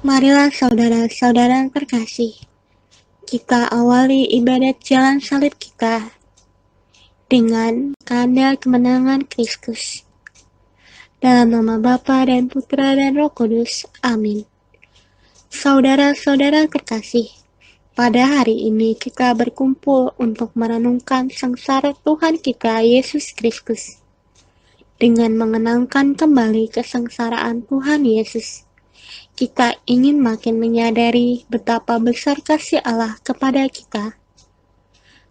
Marilah saudara-saudara terkasih, kita awali ibadat jalan salib kita dengan tanda kemenangan Kristus. Dalam nama Bapa dan Putra dan Roh Kudus. Amin. Saudara-saudara terkasih, pada hari ini kita berkumpul untuk merenungkan sengsara Tuhan kita Yesus Kristus. Dengan mengenangkan kembali kesengsaraan Tuhan Yesus, kita ingin makin menyadari betapa besar kasih Allah kepada kita.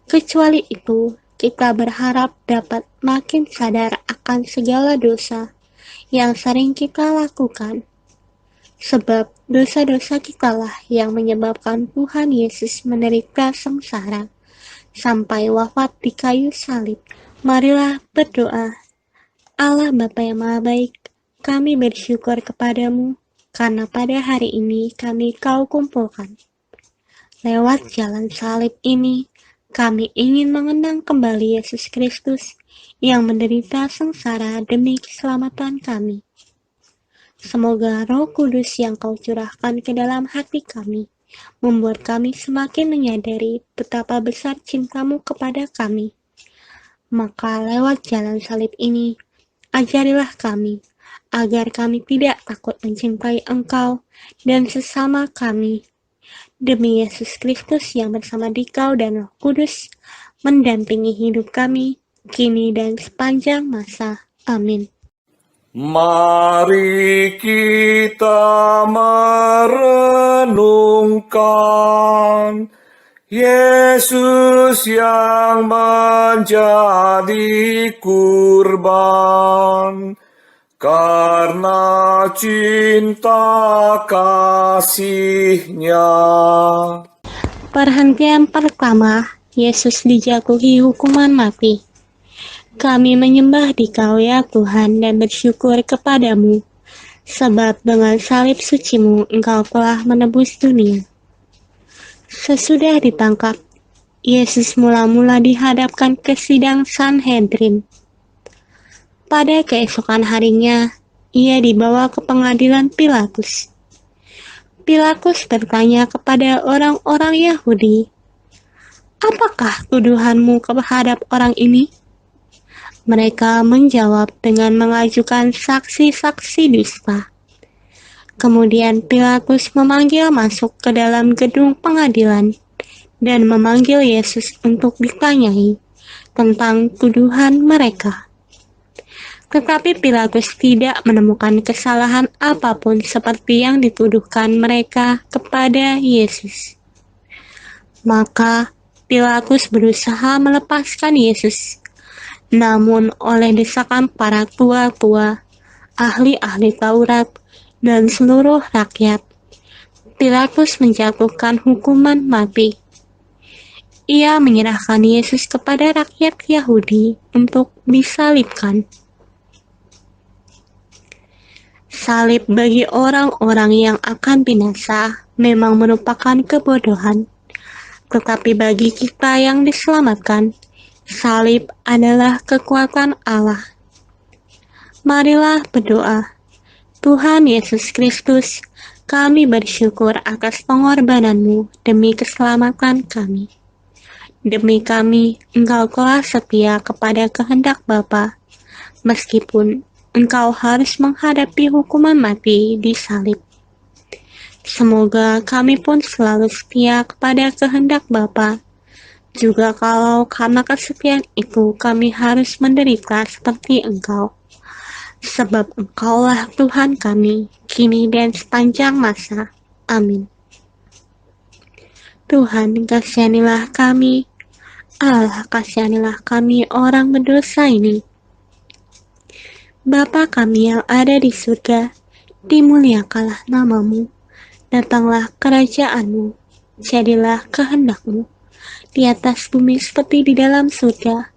Kecuali itu, kita berharap dapat makin sadar akan segala dosa yang sering kita lakukan. Sebab dosa-dosa kitalah yang menyebabkan Tuhan Yesus menderita sengsara sampai wafat di kayu salib. Marilah berdoa. Allah Bapa yang Maha Baik, kami bersyukur kepadamu karena pada hari ini kami Kau kumpulkan. Lewat jalan salib ini, kami ingin mengenang kembali Yesus Kristus yang menderita sengsara demi keselamatan kami. Semoga Roh Kudus yang Kau curahkan ke dalam hati kami, membuat kami semakin menyadari betapa besar cinta-Mu kepada kami. Maka lewat jalan salib ini, ajarilah kami, agar kami tidak takut mencintai Engkau dan sesama kami. Demi Yesus Kristus yang bersama Dikau dan Roh Kudus, mendampingi hidup kami, kini dan sepanjang masa. Amin. Mari kita merenungkan Yesus yang menjadi kurban karena cinta kasih-Nya. Perhentian pertama, Yesus dijatuhi hukuman mati. Kami menyembah Dikau ya Tuhan dan bersyukur kepadamu, sebab dengan salib suci-Mu Engkau telah menebus dunia. Sesudah ditangkap, Yesus mula-mula dihadapkan ke sidang Sanhedrin. Pada keesokan harinya, Ia dibawa ke pengadilan Pilatus. Pilatus bertanya kepada orang-orang Yahudi, "Apakah tuduhanmu terhadap orang ini?" Mereka menjawab dengan mengajukan saksi-saksi dusta. Kemudian Pilatus memanggil masuk ke dalam gedung pengadilan dan memanggil Yesus untuk ditanyai tentang tuduhan mereka. Tetapi Pilatus tidak menemukan kesalahan apapun seperti yang dituduhkan mereka kepada Yesus. Maka Pilatus berusaha melepaskan Yesus. Namun oleh desakan para tua-tua, ahli-ahli Taurat, dan seluruh rakyat, Pilatus menjatuhkan hukuman mati. Ia menyerahkan Yesus kepada rakyat Yahudi untuk disalibkan. Salib bagi orang-orang yang akan binasa memang merupakan kebodohan, tetapi bagi kita yang diselamatkan, salib adalah kekuatan Allah. Marilah berdoa. Tuhan Yesus Kristus, kami bersyukur atas pengorbanan-Mu demi keselamatan kami. Demi kami, Engkau telah setia kepada kehendak Bapa, meskipun Engkau harus menghadapi hukuman mati di salib. Semoga kami pun selalu setia kepada kehendak Bapa, juga kalau karena kesetiaan itu kami harus menderita seperti Engkau. Sebab Engkaulah Tuhan kami, kini dan sepanjang masa. Amin. Tuhan, kasihanilah kami. Allah, kasihanilah kami orang berdosa ini. Bapa kami yang ada di surga, dimuliakanlah nama-Mu. Datanglah kerajaan-Mu. Jadilah kehendak-Mu di atas bumi seperti di dalam surga.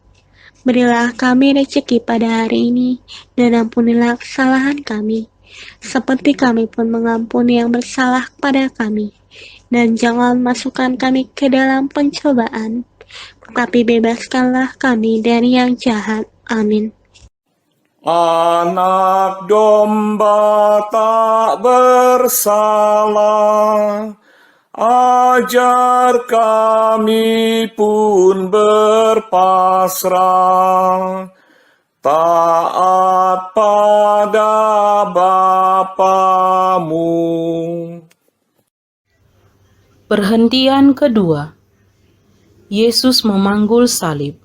Berilah kami rezeki pada hari ini, dan ampunilah kesalahan kami, seperti kami pun mengampuni yang bersalah kepada kami. Dan jangan masukkan kami ke dalam pencobaan, tetapi bebaskanlah kami dari yang jahat. Amin. Anak domba tak bersalah, ajar kami pun berpasrah, taat pada Bapamu. Perhentian kedua, Yesus memanggul salib.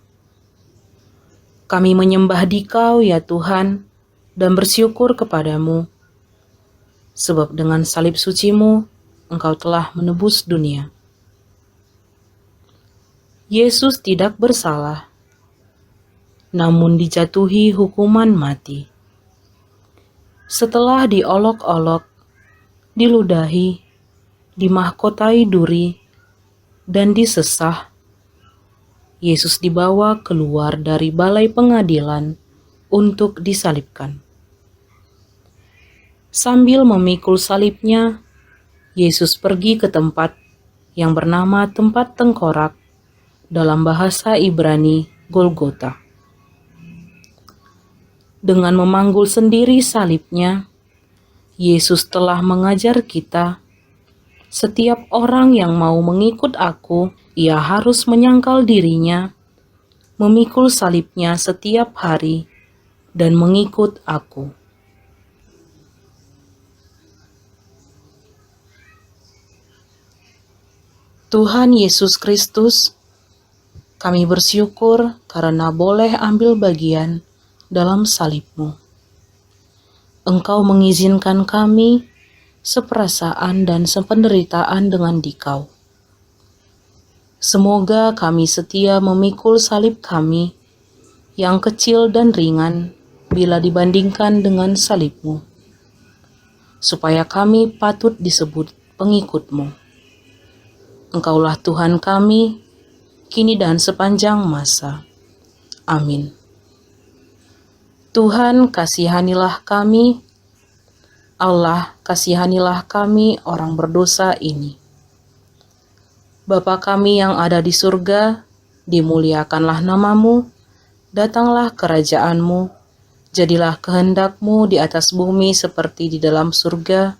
Kami menyembah Dikau ya Tuhan dan bersyukur kepadamu, sebab dengan salib suci-Mu Engkau telah menebus dunia. Yesus tidak bersalah, namun dijatuhi hukuman mati. Setelah diolok-olok, diludahi, dimahkotai duri, dan disesah, Yesus dibawa keluar dari balai pengadilan untuk disalibkan. Sambil memikul salibnya, Yesus pergi ke tempat yang bernama tempat tengkorak, dalam bahasa Ibrani Golgota. Dengan memanggul sendiri salibnya, Yesus telah mengajar kita, setiap orang yang mau mengikut aku, ia harus menyangkal dirinya, memikul salibnya setiap hari, dan mengikut aku. Tuhan Yesus Kristus, kami bersyukur karena boleh ambil bagian dalam salib-Mu. Engkau mengizinkan kami seperasaan dan sependeritaan dengan Dikau. Semoga kami setia memikul salib kami yang kecil dan ringan bila dibandingkan dengan salib-Mu, supaya kami patut disebut pengikut-Mu. Engkaulah Tuhan kami, kini dan sepanjang masa. Amin. Tuhan, kasihanilah kami. Allah, kasihanilah kami orang berdosa ini. Bapa kami yang ada di surga, dimuliakanlah nama-Mu, datanglah kerajaan-Mu, jadilah kehendak-Mu di atas bumi seperti di dalam surga.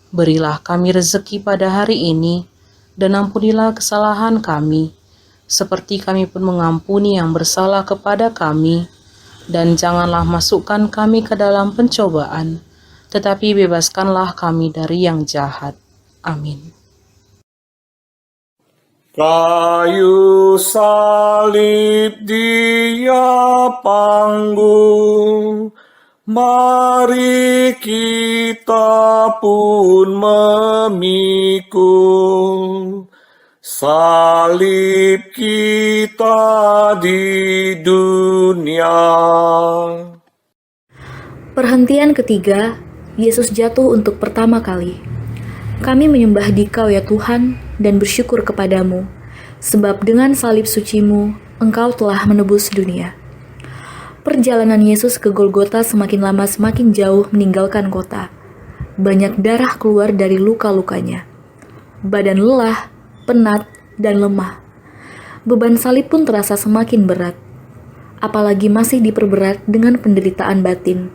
Berilah kami rezeki pada hari ini, dan ampunilah kesalahan kami, seperti kami pun mengampuni yang bersalah kepada kami, dan janganlah masukkan kami ke dalam pencobaan, tetapi bebaskanlah kami dari yang jahat. Amin. Kayu salib Dia panggung, mari kita pun memikul salib kita di dunia. Perhentian ketiga, Yesus jatuh untuk pertama kali. Kami menyembah Dikau ya Tuhan dan bersyukur kepadamu, sebab dengan salib suci-Mu, Engkau telah menebus dunia. Perjalanan Yesus ke Golgota semakin lama semakin jauh meninggalkan kota. Banyak darah keluar dari luka-lukanya. Badan lelah, penat, dan lemah. Beban salib pun terasa semakin berat. Apalagi masih diperberat dengan penderitaan batin.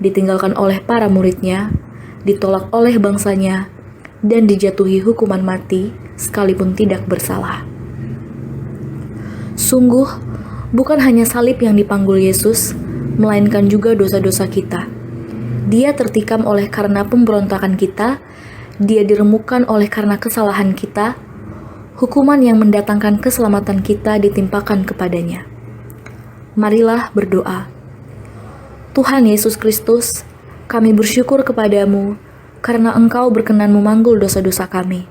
Ditinggalkan oleh para muridnya, ditolak oleh bangsanya, dan dijatuhi hukuman mati sekalipun tidak bersalah. Sungguh, bukan hanya salib yang dipanggul Yesus, melainkan juga dosa-dosa kita. Dia tertikam oleh karena pemberontakan kita, Dia diremukkan oleh karena kesalahan kita, hukuman yang mendatangkan keselamatan kita ditimpakan kepadanya. Marilah berdoa. Tuhan Yesus Kristus, kami bersyukur kepadamu karena Engkau berkenan memanggul dosa-dosa kami.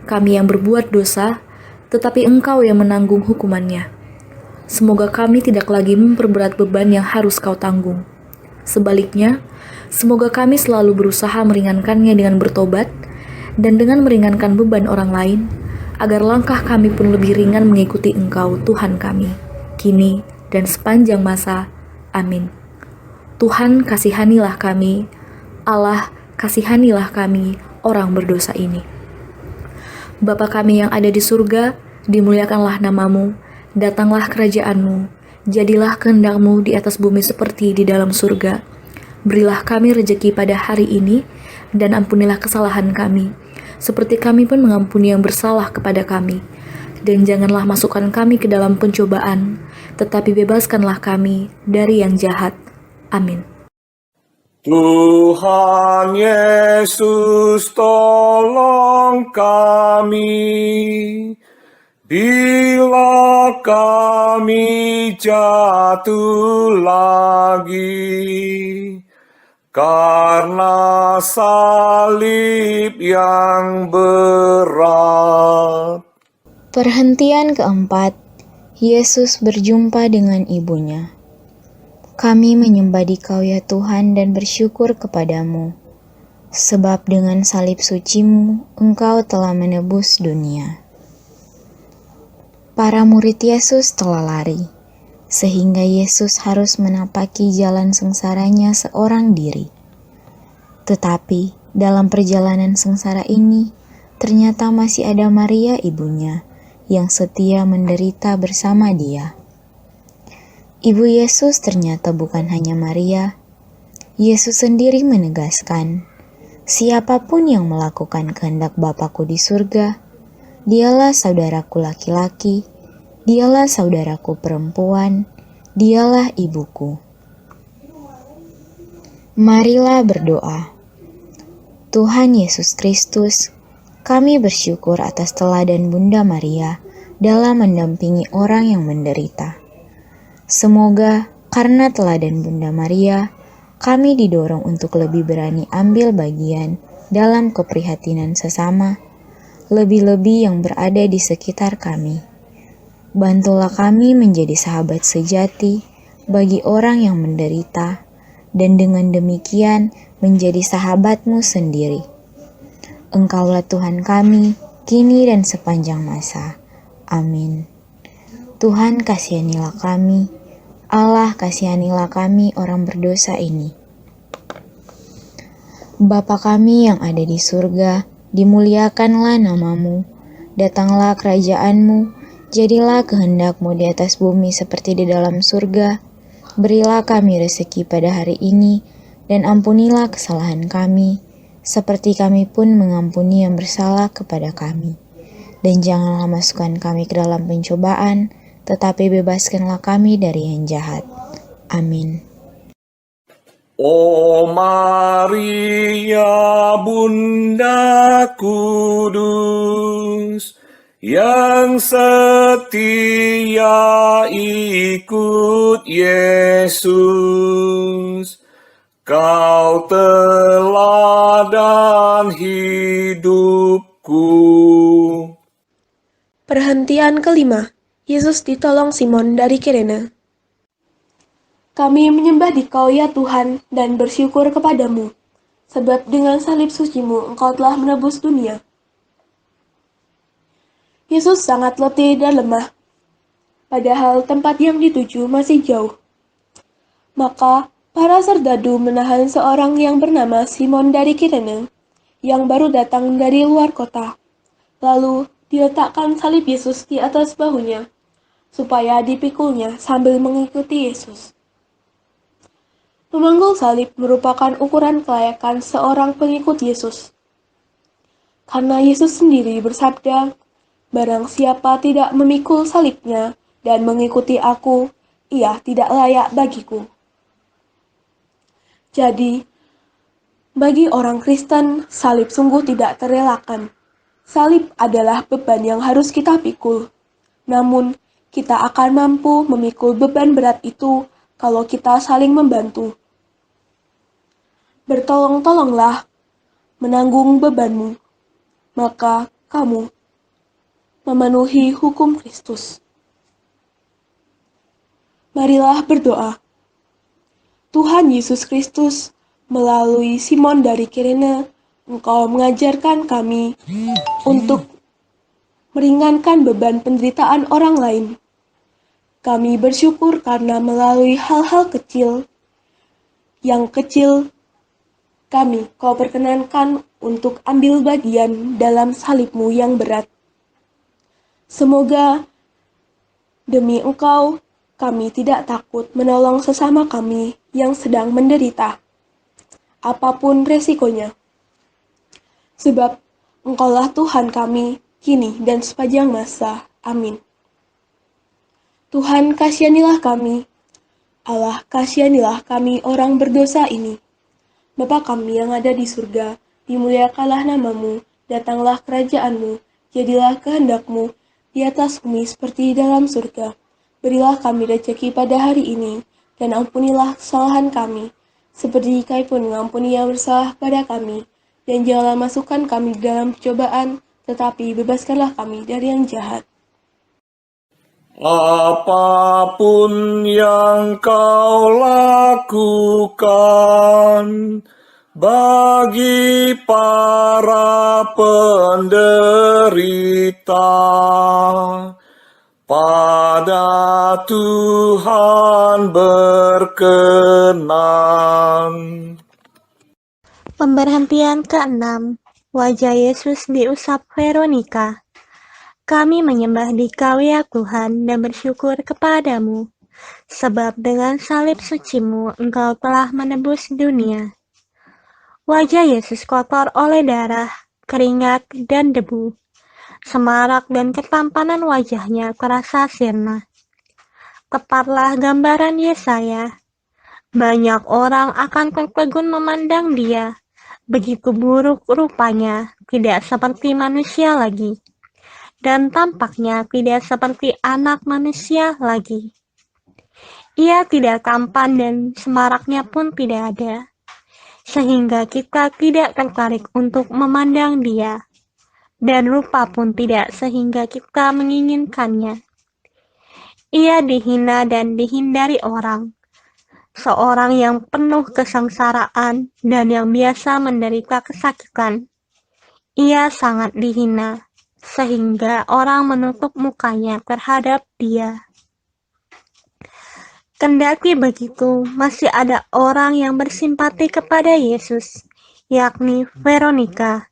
Kami yang berbuat dosa, tetapi Engkau yang menanggung hukumannya. Semoga kami tidak lagi memperberat beban yang harus Kau tanggung. Sebaliknya, semoga kami selalu berusaha meringankannya dengan bertobat dan dengan meringankan beban orang lain, agar langkah kami pun lebih ringan mengikuti Engkau, Tuhan kami, kini dan sepanjang masa. Amin. Tuhan, kasihanilah kami. Allah, kasihanilah kami, orang berdosa ini. Bapa kami yang ada di surga, dimuliakanlah nama-Mu, datanglah kerajaan-Mu, Jadilah kehendak-Mu di atas bumi seperti di dalam surga. Berilah kami rejeki pada hari ini, dan ampunilah kesalahan kami, seperti kami pun mengampuni yang bersalah kepada kami. Dan janganlah masukkan kami ke dalam pencobaan, tetapi bebaskanlah kami dari yang jahat. Amin. Tuhan Yesus, tolong kami bila kami jatuh lagi karena salib yang berat. Perhentian keempat, Yesus berjumpa dengan ibunya. Kami menyembah Dikau ya Tuhan dan bersyukur kepadamu, sebab dengan salib suci-Mu Engkau telah menebus dunia. Para murid Yesus telah lari, sehingga Yesus harus menapaki jalan sengsaranya seorang diri. Tetapi dalam perjalanan sengsara ini, ternyata masih ada Maria ibunya, yang setia menderita bersama Dia. Ibu Yesus ternyata bukan hanya Maria. Yesus sendiri menegaskan, siapapun yang melakukan kehendak Bapa-Ku di surga, dialah saudaraku laki-laki, dialah saudaraku perempuan, dialah ibuku. Marilah berdoa. Tuhan Yesus Kristus, kami bersyukur atas teladan Bunda Maria dalam mendampingi orang yang menderita. Semoga karena teladan Bunda Maria, kami didorong untuk lebih berani ambil bagian dalam keprihatinan sesama, lebih-lebih yang berada di sekitar kami. Bantulah kami menjadi sahabat sejati bagi orang yang menderita, dan dengan demikian menjadi sahabat-Mu sendiri. Engkaulah Tuhan kami, kini dan sepanjang masa. Amin. Tuhan kasihanilah kami, Allah kasihanilah kami orang berdosa ini. Bapa kami yang ada di surga, dimuliakanlah nama-Mu, datanglah kerajaan-Mu, jadilah kehendak-Mu di atas bumi seperti di dalam surga. Berilah kami rezeki pada hari ini, dan ampunilah kesalahan kami, seperti kami pun mengampuni yang bersalah kepada kami. Dan janganlah masukkan kami ke dalam pencobaan, tetapi bebaskanlah kami dari yang jahat. Amin. O Maria, Bunda Kudus, yang setia ikut Yesus, Kau teladan hidupku. Perhentian kelima, Yesus ditolong Simon dari Kirene. Kami menyembah Dikau ya Tuhan dan bersyukur kepadamu, sebab dengan salib suci-Mu Engkau telah menebus dunia. Yesus sangat letih dan lemah, padahal tempat yang dituju masih jauh. Maka para serdadu menahan seorang yang bernama Simon dari Kirene, yang baru datang dari luar kota. Lalu diletakkan salib Yesus di atas bahunya, supaya dipikulnya sambil mengikuti Yesus. Memanggul salib merupakan ukuran kelayakan seorang pengikut Yesus. Karena Yesus sendiri bersabda, "Barang siapa tidak memikul salibnya dan mengikuti aku, ia tidak layak bagiku." Jadi, bagi orang Kristen, salib sungguh tidak terelakkan. Salib adalah beban yang harus kita pikul. Namun, kita akan mampu memikul beban berat itu kalau kita saling membantu. Bertolong-tolonglah menanggung bebanmu, maka kamu memenuhi hukum Kristus. Marilah berdoa. Tuhan Yesus Kristus, melalui Simon dari Kirene, Engkau mengajarkan kami untuk meringankan beban penderitaan orang lain. Kami bersyukur karena melalui hal-hal kecil, yang kecil, kami Kau perkenankan untuk ambil bagian dalam salib-Mu yang berat. Semoga demi Engkau kami tidak takut menolong sesama kami yang sedang menderita, apapun resikonya. Sebab Engkaulah Tuhan kami, kini dan sepanjang masa. Amin. Tuhan, kasihanilah kami. Allah, kasihanilah kami orang berdosa ini. Bapa kami yang ada di surga, dimuliakanlah namamu, datanglah kerajaanmu, jadilah kehendakmu, di atas bumi seperti di dalam surga. Berilah kami rezeki pada hari ini, dan ampunilah kesalahan kami, seperti kami pun mengampuni yang bersalah pada kami. Dan janganlah masukkan kami di dalam percobaan, tetapi bebaskanlah kami dari yang jahat. Apapun yang kau lakukan bagi para penderita, pada Tuhan berkenan. Pemberhentian ke-6. Wajah Yesus diusap Veronika. Kami menyembah Dikau ya Tuhan dan bersyukur kepadamu, sebab dengan salib sucimu Engkau telah menebus dunia. Wajah Yesus kotor oleh darah, keringat, dan debu. Semarak dan ketampanan wajahnya terasa sirna. Tepatlah gambaran Yesaya. Banyak orang akan tertegun memandang dia. Begitu buruk rupanya, tidak seperti manusia lagi. Dan tampaknya tidak seperti anak manusia lagi. Ia tidak tampan dan semaraknya pun tidak ada. Sehingga kita tidak tertarik untuk memandang dia. Dan rupa pun tidak sehingga kita menginginkannya. Ia dihina dan dihindari orang. Seorang yang penuh kesengsaraan dan yang biasa menderita kesakitan. Ia sangat dihina, sehingga orang menutup mukanya terhadap dia. Kendati begitu, masih ada orang yang bersimpati kepada Yesus, yakni Veronika.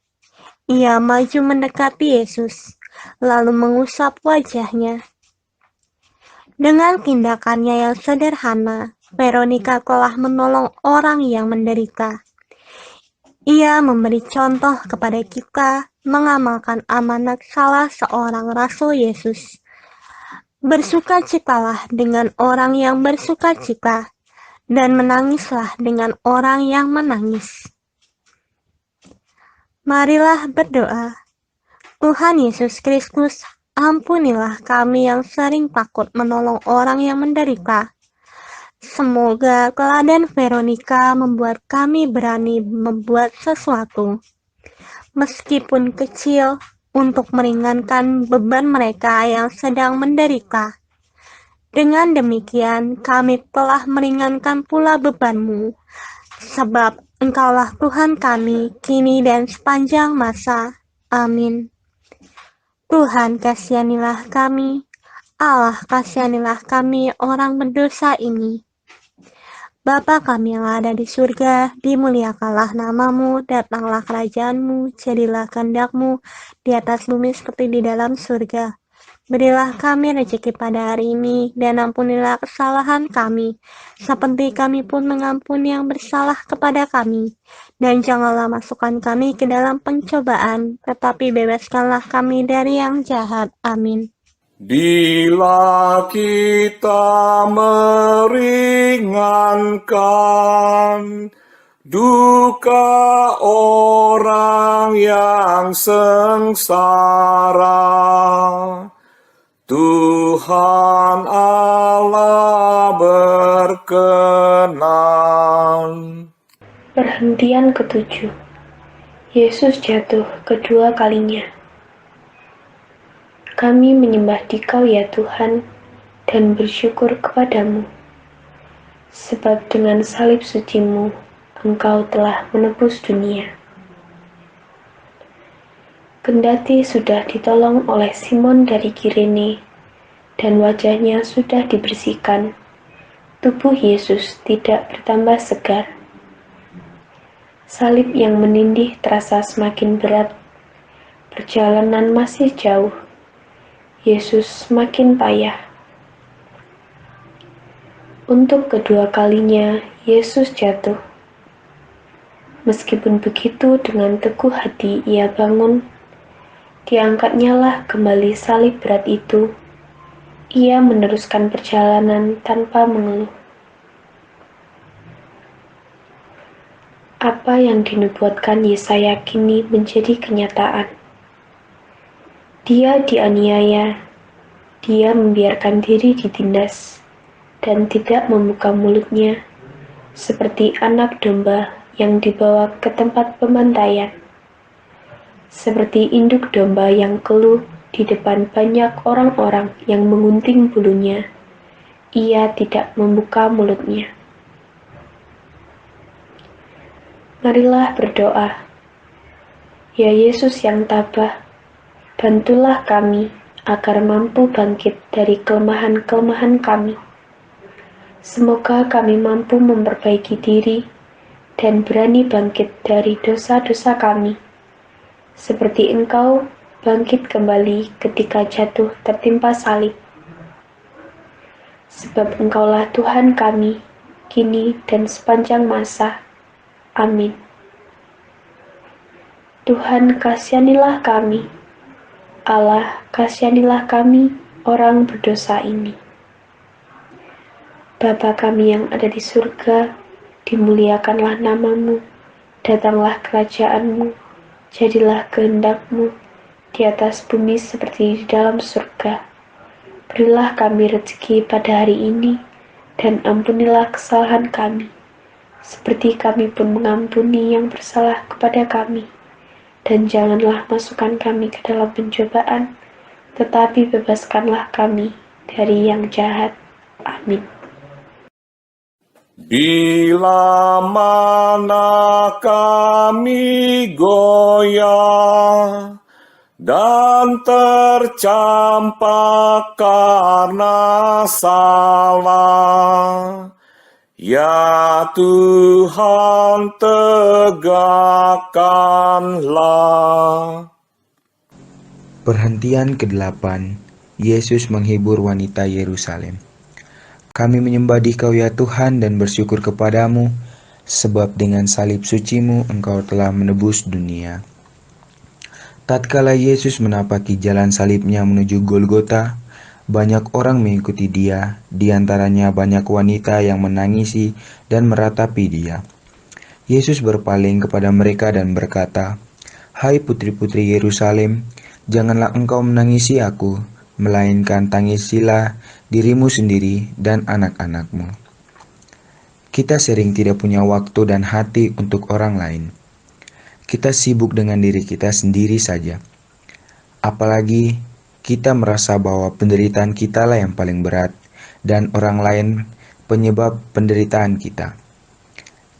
Ia maju mendekati Yesus, lalu mengusap wajahnya. Dengan tindakannya yang sederhana, Veronika telah menolong orang yang menderita. Ia memberi contoh kepada kita mengamalkan amanat salah seorang Rasul Yesus. Bersukacitalah dengan orang yang bersukacita, dan menangislah dengan orang yang menangis. Marilah berdoa. Tuhan Yesus Kristus, ampunilah kami yang sering takut menolong orang yang menderita. Semoga teladan Veronika membuat kami berani membuat sesuatu, meskipun kecil, untuk meringankan beban mereka yang sedang menderita. Dengan demikian, kami telah meringankan pula bebanmu, sebab Engkaulah Tuhan kami, kini dan sepanjang masa. Amin. Tuhan, kasihanilah kami. Allah, kasihanilah kami orang berdosa ini. Bapa kami yang ada di surga, dimuliakanlah namamu, datanglah kerajaanmu, jadilah kehendakmu di atas bumi seperti di dalam surga. Berilah kami rezeki pada hari ini, dan ampunilah kesalahan kami, seperti kami pun mengampuni yang bersalah kepada kami. Dan janganlah masukkan kami ke dalam pencobaan, tetapi bebaskanlah kami dari yang jahat. Amin. Bila kita meringankan duka orang yang sengsara, Tuhan Allah berkenan. Perhentian ke-7. Yesus jatuh kedua kalinya. Kami menyembah Dikau ya Tuhan, dan bersyukur kepadamu, sebab dengan salib sucimu, Engkau telah menebus dunia. Kendati sudah ditolong oleh Simon dari Kirene, dan wajahnya sudah dibersihkan, tubuh Yesus tidak bertambah segar. Salib yang menindih terasa semakin berat, perjalanan masih jauh, Yesus semakin payah. Untuk kedua kalinya, Yesus jatuh. Meskipun begitu, dengan teguh hati ia bangun. Diangkatnyalah kembali salib berat itu. Ia meneruskan perjalanan tanpa mengeluh. Apa yang dinubuatkan Yesaya kini menjadi kenyataan. Dia dianiaya, dia membiarkan diri ditindas, dan tidak membuka mulutnya, seperti anak domba yang dibawa ke tempat pembantaian. Seperti induk domba yang keluh di depan banyak orang-orang yang mengunting bulunya, ia tidak membuka mulutnya. Marilah berdoa. Ya Yesus yang tabah, bantulah kami agar mampu bangkit dari kelemahan-kelemahan kami. Semoga kami mampu memperbaiki diri dan berani bangkit dari dosa-dosa kami, seperti Engkau bangkit kembali ketika jatuh tertimpa salib. Sebab Engkaulah Tuhan kami, kini dan sepanjang masa. Amin. Tuhan kasihanilah kami. Allah kasihanilah kami, orang berdosa ini. Bapa kami yang ada di surga, dimuliakanlah namamu, datanglah kerajaanmu, jadilah kehendak-Mu di atas bumi seperti di dalam surga. Berilah kami rezeki pada hari ini, dan ampunilah kesalahan kami, seperti kami pun mengampuni yang bersalah kepada kami. Dan janganlah masukkan kami ke dalam pencobaan, tetapi bebaskanlah kami dari yang jahat. Amin. Bila mana kami goyah dan tercampak karena salah, ya Tuhan tegakkanlah. Perhentian ke-8. Yesus menghibur wanita Yerusalem. Kami menyembah Dikau ya Tuhan dan bersyukur kepadamu, sebab dengan salib suci-Mu Engkau telah menebus dunia. Tatkala Yesus menapaki jalan salibnya menuju Golgota, banyak orang mengikuti dia, di antaranya banyak wanita yang menangisi dan meratapi dia. Yesus berpaling kepada mereka dan berkata, "Hai putri-putri Yerusalem, janganlah engkau menangisi aku, melainkan tangisilah dirimu sendiri dan anak-anakmu." Kita sering tidak punya waktu dan hati untuk orang lain. Kita sibuk dengan diri kita sendiri saja. Apalagi kita merasa bahwa penderitaan kita lah yang paling berat dan orang lain penyebab penderitaan kita.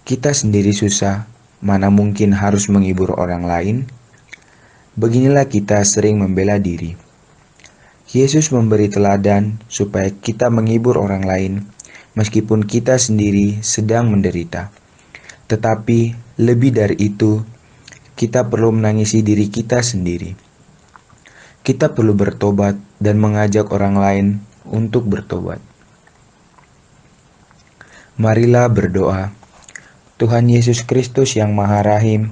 Kita sendiri susah, mana mungkin harus menghibur orang lain? Beginilah kita sering membela diri. Yesus memberi teladan supaya kita menghibur orang lain meskipun kita sendiri sedang menderita. Tetapi lebih dari itu, kita perlu menangisi diri kita sendiri. Kita perlu bertobat dan mengajak orang lain untuk bertobat. Marilah berdoa. Tuhan Yesus Kristus yang Maha Rahim,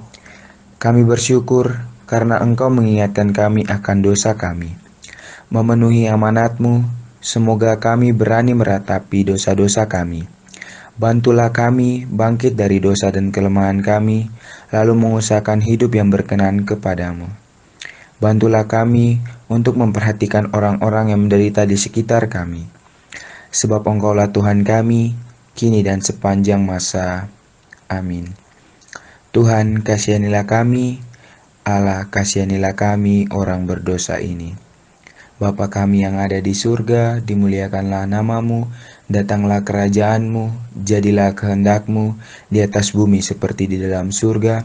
kami bersyukur karena Engkau mengingatkan kami akan dosa kami. Memenuhi amanat-Mu, semoga kami berani meratapi dosa-dosa kami. Bantulah kami bangkit dari dosa dan kelemahan kami, lalu mengusahakan hidup yang berkenan kepadamu. Bantulah kami untuk memperhatikan orang-orang yang menderita di sekitar kami. Sebab Engkaulah Tuhan kami, kini dan sepanjang masa. Amin. Tuhan kasihanilah kami, Allah kasihanilah kami orang berdosa ini. Bapa kami yang ada di surga, dimuliakanlah namamu, datanglah kerajaanmu, jadilah kehendak-Mu di atas bumi seperti di dalam surga.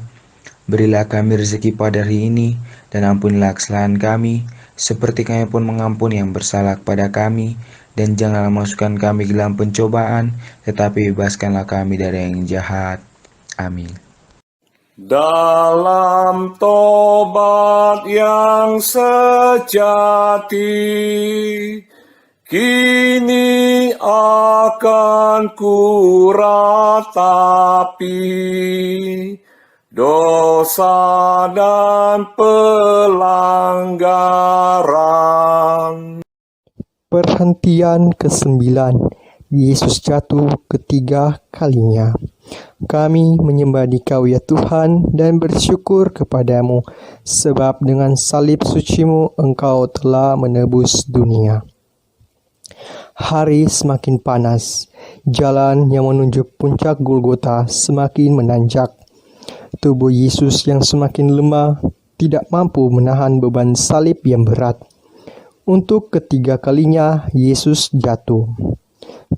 Berilah kami rezeki pada hari ini, dan ampunilah kesalahan kami, seperti kami pun mengampuni yang bersalah kepada kami, dan janganlah masukkan kami ke dalam pencobaan, tetapi bebaskanlah kami dari yang jahat. Amin. Dalam tobat yang sejati, kini akan dan ku ratapi dosa dan pelanggaran. Perhentian ke-9. Yesus jatuh ketiga kalinya. Kami menyembah Dikau ya Tuhan dan bersyukur kepadamu, sebab dengan salib suci-Mu Engkau telah menebus dunia. Hari semakin panas, jalan yang menuju puncak Golgota semakin menanjak. Tubuh Yesus yang semakin lemah tidak mampu menahan beban salib yang berat. Untuk ketiga kalinya Yesus jatuh.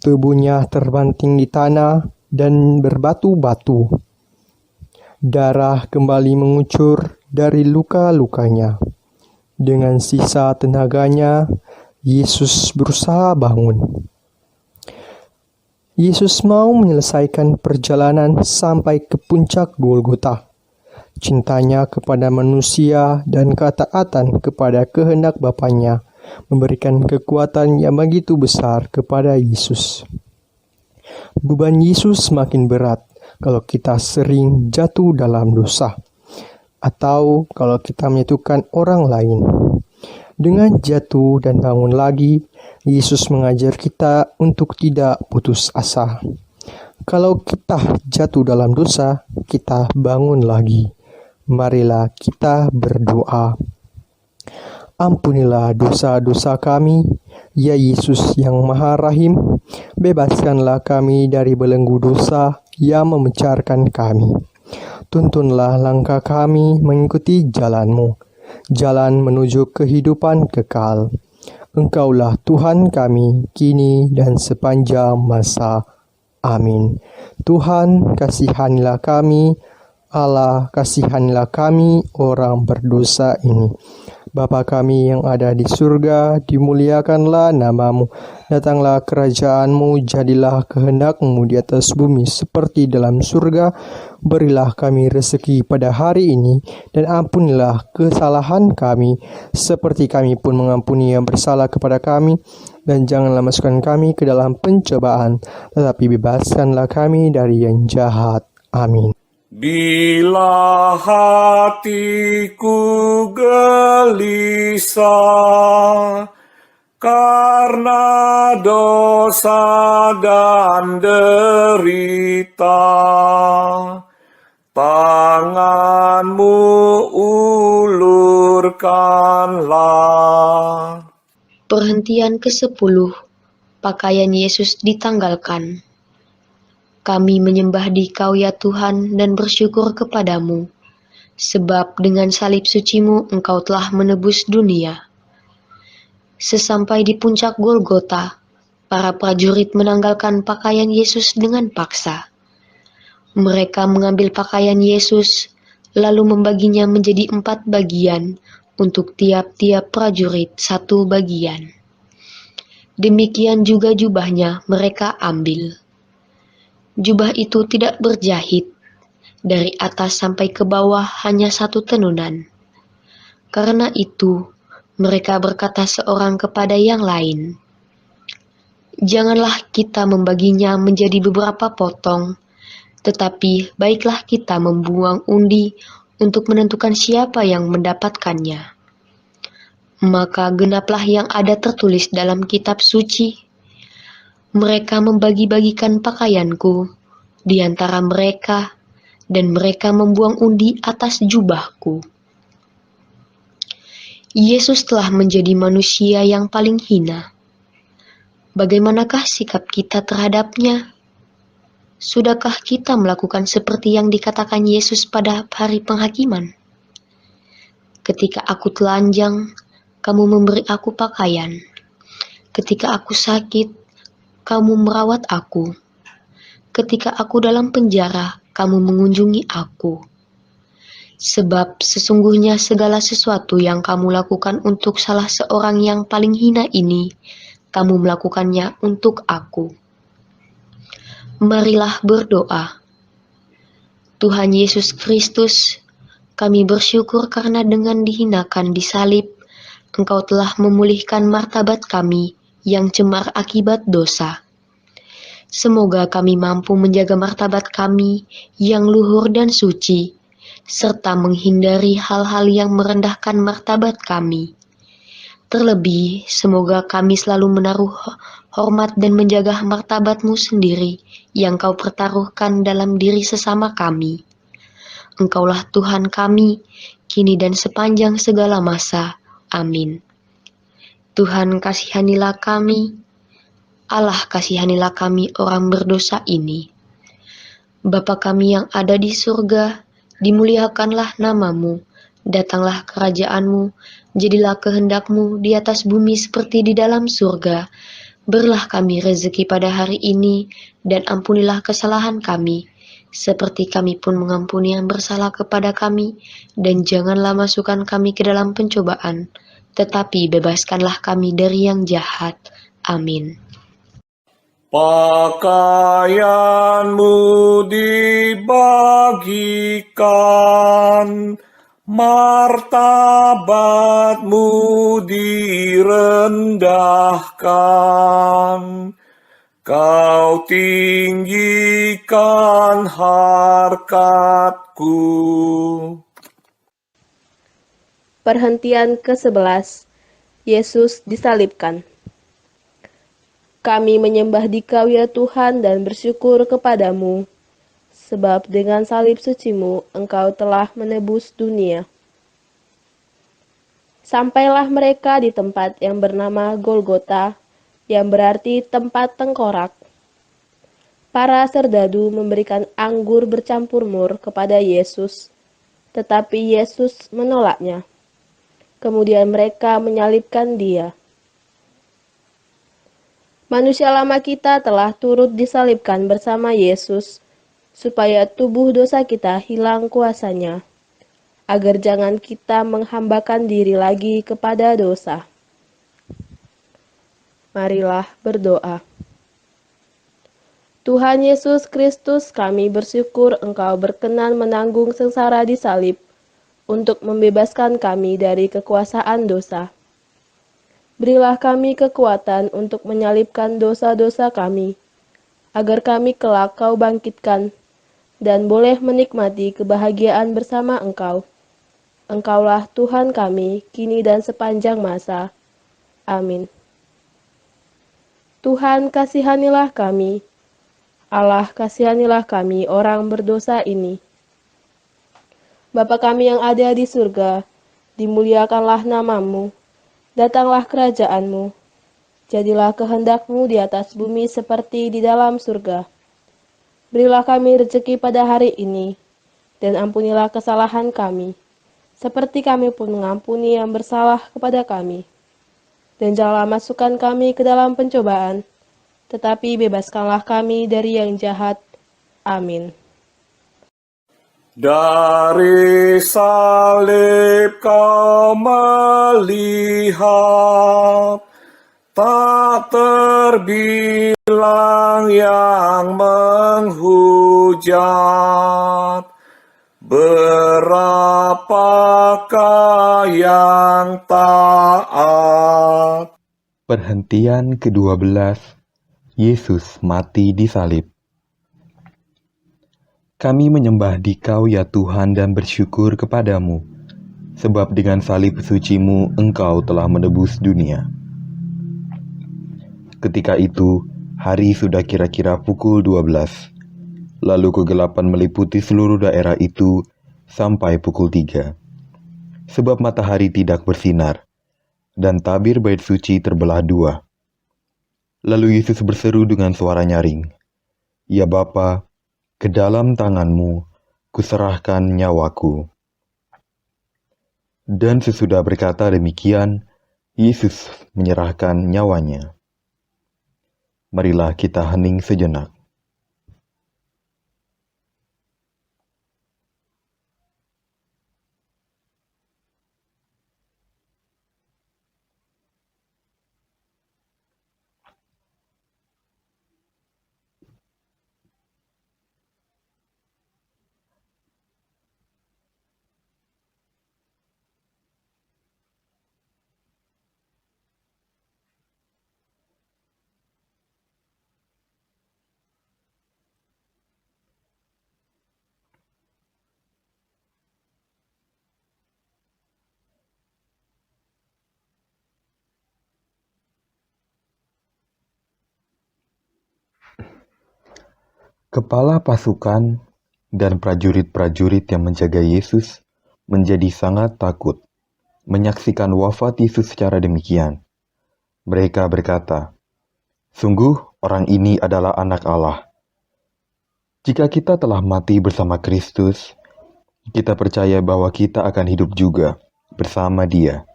Tubuhnya terbanting di tanah dan berbatu-batu. Darah kembali mengucur dari luka-lukanya. Dengan sisa tenaganya, Yesus berusaha bangun. Yesus mau menyelesaikan perjalanan sampai ke puncak Golgota. Cintanya kepada manusia dan ketaatan kepada kehendak Bapanya memberikan kekuatan yang begitu besar kepada Yesus. Beban Yesus semakin berat kalau kita sering jatuh dalam dosa, atau kalau kita menyatukan orang lain. Dengan jatuh dan bangun lagi, Yesus mengajar kita untuk tidak putus asa. Kalau kita jatuh dalam dosa, kita bangun lagi. Marilah kita berdoa. Ampunilah dosa-dosa kami, ya Yesus yang Maha Rahim. Bebaskanlah kami dari belenggu dosa yang memencarkan kami. Tuntunlah langkah kami mengikuti jalan-Mu, jalan menuju kehidupan kekal. Engkaulah Tuhan kami, kini dan sepanjang masa. Amin. Tuhan, kasihanilah kami. Allah, kasihanilah kami, orang berdosa ini. Bapa kami yang ada di surga, dimuliakanlah nama-Mu. Datanglah kerajaan-Mu, jadilah kehendak-Mu di atas bumi seperti dalam surga. Berilah kami rezeki pada hari ini, dan ampunilah kesalahan kami, seperti kami pun mengampuni yang bersalah kepada kami. Dan janganlah masukkan kami ke dalam pencobaan, tetapi bebaskanlah kami dari yang jahat. Amin. Bila hatiku gelisah karena dosa dan derita, tangan-Mu ulurkanlah. Perhentian ke-10. Pakaian Yesus ditanggalkan. Kami menyembah Dikau ya Tuhan dan bersyukur kepadamu, sebab dengan salib suci-Mu Engkau telah menebus dunia. Sesampai di puncak Golgota, para prajurit menanggalkan pakaian Yesus dengan paksa. Mereka mengambil pakaian Yesus, lalu membaginya menjadi 4 bagian, untuk tiap-tiap prajurit 1 bagian. Demikian juga jubahnya mereka ambil. Jubah itu tidak berjahit, dari atas sampai ke bawah hanya 1 tenunan. Karena itu, mereka berkata seorang kepada yang lain, "Janganlah kita membaginya menjadi beberapa potong, tetapi baiklah kita membuang undi untuk menentukan siapa yang mendapatkannya." Maka genaplah yang ada tertulis dalam kitab suci. Mereka membagi-bagikan pakaianku di antara mereka, dan mereka membuang undi atas jubahku. Yesus telah menjadi manusia yang paling hina. Bagaimanakah sikap kita terhadapnya? Sudahkah kita melakukan seperti yang dikatakan Yesus pada hari penghakiman? Ketika aku telanjang, kamu memberi aku pakaian. Ketika aku sakit, kamu merawat aku. Ketika aku dalam penjara, kamu mengunjungi aku. Sebab sesungguhnya segala sesuatu yang kamu lakukan untuk salah seorang yang paling hina ini, kamu melakukannya untuk aku. Marilah berdoa. Tuhan Yesus Kristus, kami bersyukur karena dengan dihinakan di salib, Engkau telah memulihkan martabat kami yang cemar akibat dosa. Semoga kami mampu menjaga martabat kami yang luhur dan suci, serta menghindari hal-hal yang merendahkan martabat kami. Terlebih, semoga kami selalu menaruh hormat dan menjaga martabat-Mu sendiri yang Kau pertaruhkan dalam diri sesama kami. Engkaulah Tuhan kami, kini dan sepanjang segala masa. Amin. Tuhan kasihanilah kami, Allah kasihanilah kami orang berdosa ini. Bapa kami yang ada di surga, dimuliakanlah nama-Mu, datanglah kerajaan-Mu, jadilah kehendak-Mu di atas bumi seperti di dalam surga. Berilah kami rezeki pada hari ini, dan ampunilah kesalahan kami, seperti kami pun mengampuni yang bersalah kepada kami, dan janganlah masukkan kami ke dalam pencobaan, tetapi bebaskanlah kami dari yang jahat. Amin. Pakaianmu dibagikan, martabatmu direndahkan. Kau tinggikan harkatku. Perhentian ke-11. Yesus disalibkan. Kami menyembah Dikau ya Tuhan dan bersyukur kepadamu, sebab dengan salib suci-Mu Engkau telah menebus dunia. Sampailah mereka di tempat yang bernama Golgota, yang berarti tempat tengkorak. Para serdadu memberikan anggur bercampur mur kepada Yesus, tetapi Yesus menolaknya. Kemudian mereka menyalibkan Dia. Manusia lama kita telah turut disalibkan bersama Yesus, supaya tubuh dosa kita hilang kuasanya, agar jangan kita menghambakan diri lagi kepada dosa. Marilah berdoa. Tuhan Yesus Kristus, kami bersyukur Engkau berkenan menanggung sengsara di salib untuk membebaskan kami dari kekuasaan dosa. Berilah kami kekuatan untuk menyalibkan dosa-dosa kami, agar kami kelak Kau bangkitkan, dan boleh menikmati kebahagiaan bersama Engkau. Engkaulah Tuhan kami, kini dan sepanjang masa. Amin. Tuhan kasihanilah kami, Allah kasihanilah kami orang berdosa ini. Bapa kami yang ada di surga, dimuliakanlah nama-Mu. Datanglah kerajaan-Mu, jadilah kehendak-Mu di atas bumi seperti di dalam surga. Berilah kami rezeki pada hari ini, dan ampunilah kesalahan kami, seperti kami pun mengampuni yang bersalah kepada kami. Dan janganlah masukkan kami ke dalam pencobaan, tetapi bebaskanlah kami dari yang jahat. Amin. Dari salib Kau melihat, tak terbilang yang menghujat. Berapakah yang taat? Perhentian ke-12. Yesus mati di salib. Kami menyembah Dikau ya Tuhan dan bersyukur kepadamu, sebab dengan salib suci-Mu Engkau telah menebus dunia. Ketika itu, hari sudah kira-kira pukul 12. Lalu kegelapan meliputi seluruh daerah itu sampai pukul 3. Sebab matahari tidak bersinar, dan tabir bait suci terbelah dua. Lalu Yesus berseru dengan suara nyaring, "Ya Bapa, ke dalam tangan-Mu kuserahkan nyawaku." Dan sesudah berkata demikian, Yesus menyerahkan nyawanya. Marilah kita hening sejenak. Kepala pasukan dan prajurit-prajurit yang menjaga Yesus menjadi sangat takut menyaksikan wafat Yesus secara demikian. Mereka berkata, "Sungguh orang ini adalah anak Allah." Jika kita telah mati bersama Kristus, kita percaya bahwa kita akan hidup juga bersama Dia.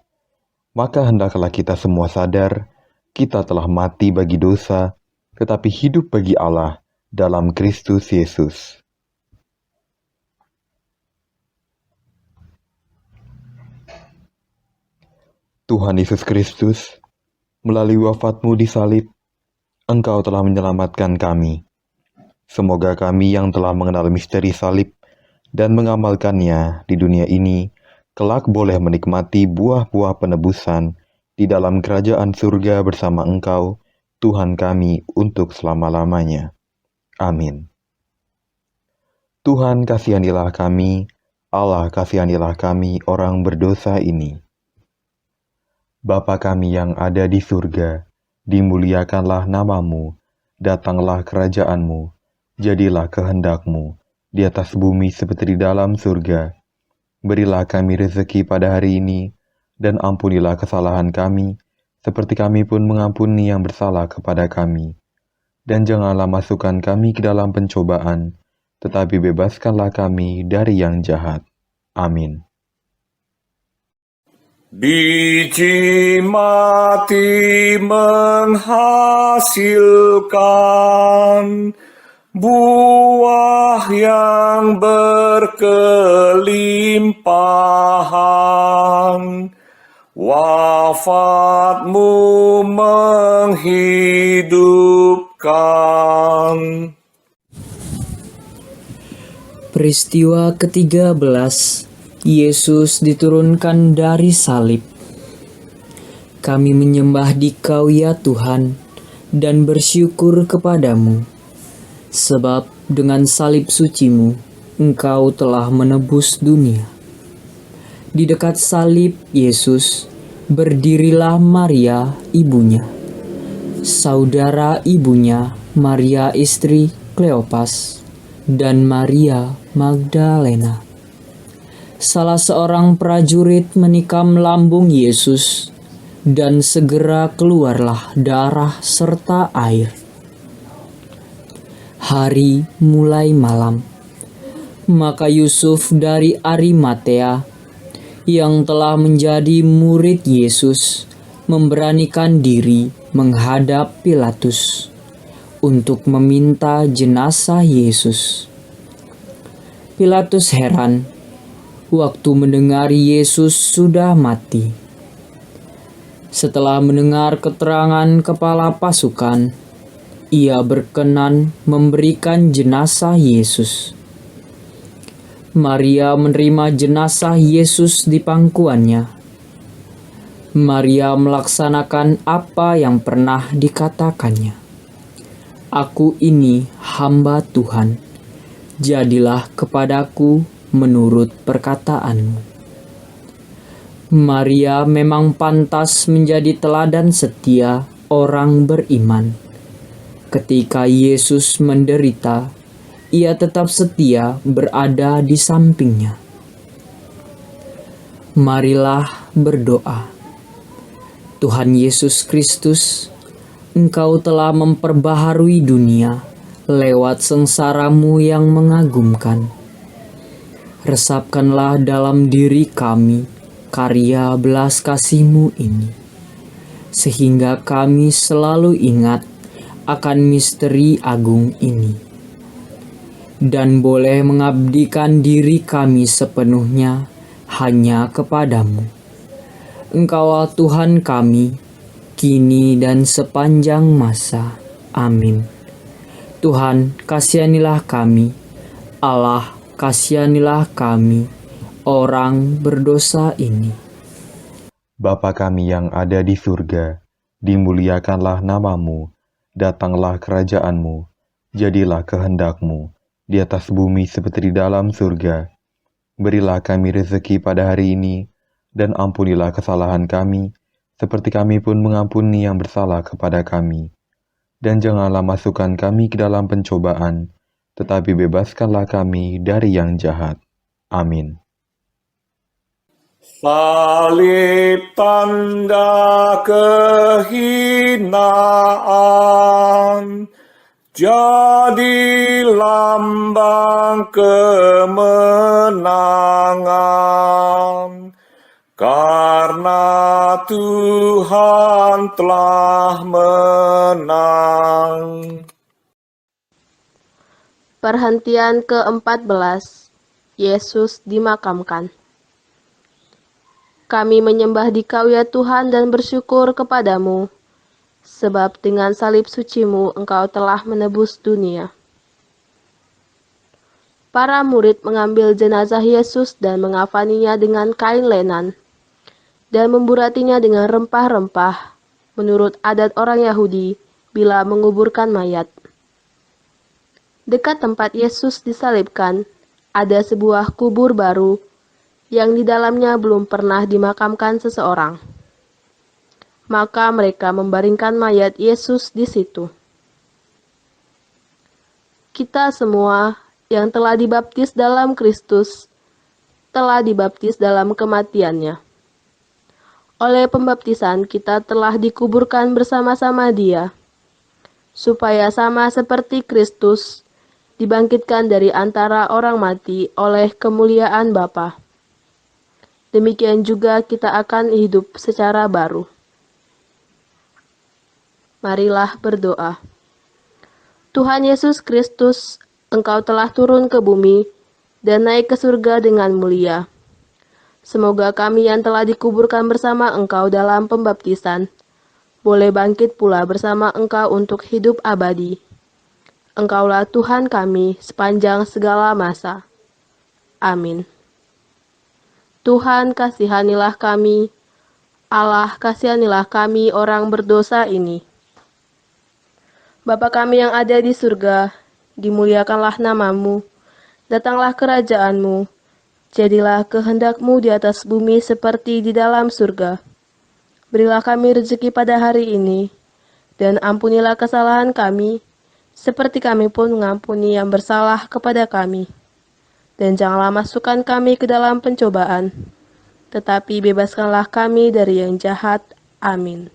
Maka hendaklah kita semua sadar, kita telah mati bagi dosa, tetapi hidup bagi Allah dalam Kristus Yesus. Tuhan Yesus Kristus, melalui wafat-Mu di salib, Engkau telah menyelamatkan kami. Semoga kami yang telah mengenal misteri salib dan mengamalkannya di dunia ini, kelak boleh menikmati buah-buah penebusan di dalam kerajaan surga bersama Engkau, Tuhan kami, untuk selama-lamanya. Amin. Tuhan kasihanilah kami, Allah kasihanilah kami orang berdosa ini. Bapa kami yang ada di surga, dimuliakanlah nama-Mu, datanglah kerajaan-Mu, jadilah kehendak-Mu, di atas bumi seperti di dalam surga. Berilah kami rezeki pada hari ini, dan ampunilah kesalahan kami, seperti kami pun mengampuni yang bersalah kepada kami. Dan janganlah masukkan kami ke dalam pencobaan, tetapi bebaskanlah kami dari yang jahat. Amin. Biji mati menghasilkan buah yang berkelimpahan. Wafat-Mu menghidupkan. Peristiwa ke-13, Yesus diturunkan dari salib. Kami menyembah Dikau ya Tuhan, dan bersyukur kepadamu, sebab dengan salib suci-Mu, Engkau telah menebus dunia. Di dekat salib Yesus, berdirilah Maria, ibunya, saudara ibunya, Maria istri Kleopas, dan Maria Magdalena. Salah seorang prajurit menikam lambung Yesus, dan segera keluarlah darah serta air. Hari mulai malam, maka Yusuf dari Arimatea, yang telah menjadi murid Yesus, memberanikan diri menghadap Pilatus untuk meminta jenazah Yesus. Pilatus heran waktu mendengar Yesus sudah mati. Setelah mendengar keterangan kepala pasukan, ia berkenan memberikan jenazah Yesus. Maria menerima jenazah Yesus di pangkuannya. Maria melaksanakan apa yang pernah dikatakannya. "Aku ini hamba Tuhan, jadilah kepadaku menurut perkataan-Mu." Maria memang pantas menjadi teladan setia orang beriman. Ketika Yesus menderita, ia tetap setia berada di sampingnya. Marilah berdoa. Tuhan Yesus Kristus, Engkau telah memperbaharui dunia lewat sengsara-Mu yang mengagumkan. Resapkanlah dalam diri kami karya belas kasih-Mu ini, sehingga kami selalu ingat akan misteri agung ini, dan boleh mengabdikan diri kami sepenuhnya hanya kepadamu. Engkaulah Tuhan kami, kini dan sepanjang masa. Amin. Tuhan, kasihanilah kami. Allah, kasihanilah kami, orang berdosa ini. Bapa kami yang ada di surga, dimuliakanlah nama-Mu, datanglah kerajaan-Mu, jadilah kehendak-Mu, di atas bumi seperti di dalam surga. Berilah kami rezeki pada hari ini, dan ampunilah kesalahan kami, seperti kami pun mengampuni yang bersalah kepada kami. Dan janganlah masukkan kami ke dalam pencobaan, tetapi bebaskanlah kami dari yang jahat. Amin. Salib tanda kehinaan, jadi lambang kemenangan. Karena Tuhan telah menang. Perhentian ke-14. Yesus dimakamkan. Kami menyembah Dikau ya Tuhan dan bersyukur kepadamu, sebab dengan salib suci-Mu Engkau telah menebus dunia. Para murid mengambil jenazah Yesus dan mengafaninya dengan kain lenan, dan memburatinya dengan rempah-rempah, menurut adat orang Yahudi bila menguburkan mayat. Dekat tempat Yesus disalibkan, ada sebuah kubur baru yang di dalamnya belum pernah dimakamkan seseorang. Maka mereka membaringkan mayat Yesus di situ. Kita semua yang telah dibaptis dalam Kristus, telah dibaptis dalam kematiannya. Oleh pembaptisan kita telah dikuburkan bersama-sama Dia, supaya sama seperti Kristus, dibangkitkan dari antara orang mati oleh kemuliaan Bapa. Demikian juga kita akan hidup secara baru. Marilah berdoa. Tuhan Yesus Kristus, Engkau telah turun ke bumi dan naik ke surga dengan mulia. Semoga kami yang telah dikuburkan bersama Engkau dalam pembaptisan, boleh bangkit pula bersama Engkau untuk hidup abadi. Engkaulah Tuhan kami sepanjang segala masa. Amin. Tuhan kasihanilah kami, Allah kasihanilah kami orang berdosa ini. Bapa kami yang ada di surga, dimuliakanlah namamu, datanglah kerajaan-Mu, jadilah kehendak-Mu di atas bumi seperti di dalam surga. Berilah kami rezeki pada hari ini, dan ampunilah kesalahan kami, seperti kami pun mengampuni yang bersalah kepada kami. Dan janganlah masukkan kami ke dalam pencobaan, tetapi bebaskanlah kami dari yang jahat. Amin.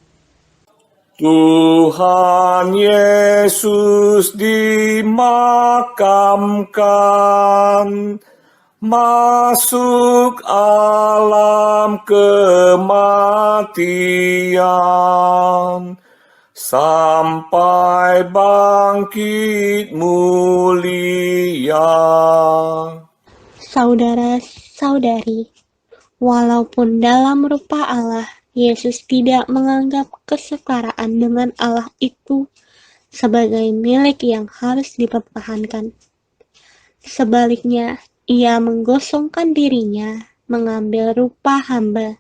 Tuhan Yesus dimakamkan, masuk alam kematian, sampai bangkit mulia. Saudara-saudari, walaupun dalam rupa Allah, Yesus tidak menganggap kesetaraan dengan Allah itu sebagai milik yang harus dipertahankan. Sebaliknya, Ia menggosongkan dirinya, mengambil rupa hamba,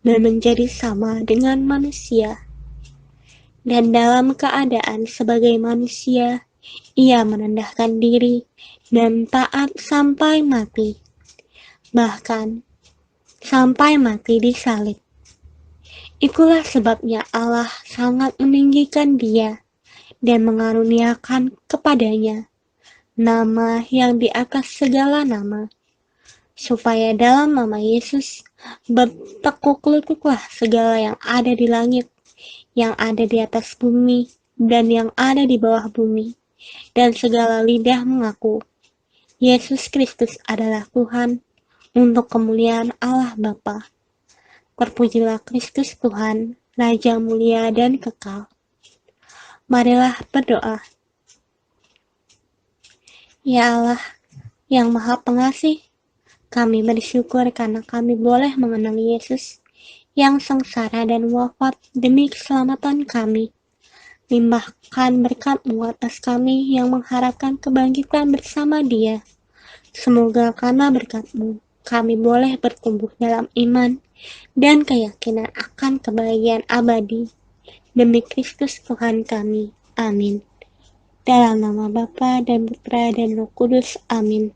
dan menjadi sama dengan manusia. Dan dalam keadaan sebagai manusia, Ia merendahkan diri dan taat sampai mati, bahkan sampai mati di salib. Itulah sebabnya Allah sangat meninggikan Dia dan mengaruniakan kepadanya nama yang di atas segala nama, supaya dalam nama Yesus bertekuk lututlah segala yang ada di langit, yang ada di atas bumi, dan yang ada di bawah bumi, dan segala lidah mengaku Yesus Kristus adalah Tuhan, untuk kemuliaan Allah Bapa. Terpujilah Kristus Tuhan, Raja mulia dan kekal. Marilah berdoa. Ya Allah, yang Maha Pengasih, kami bersyukur karena kami boleh mengenal Yesus, yang sengsara dan wafat demi keselamatan kami. Limpahkan berkat-Mu atas kami yang mengharapkan kebangkitan bersama Dia. Semoga karena berkat-Mu, kami boleh bertumbuh dalam iman dan keyakinan akan kebahagiaan abadi. Demi Kristus Tuhan kami. Amin. Dalam nama Bapa dan Putra dan Roh Kudus. Amin.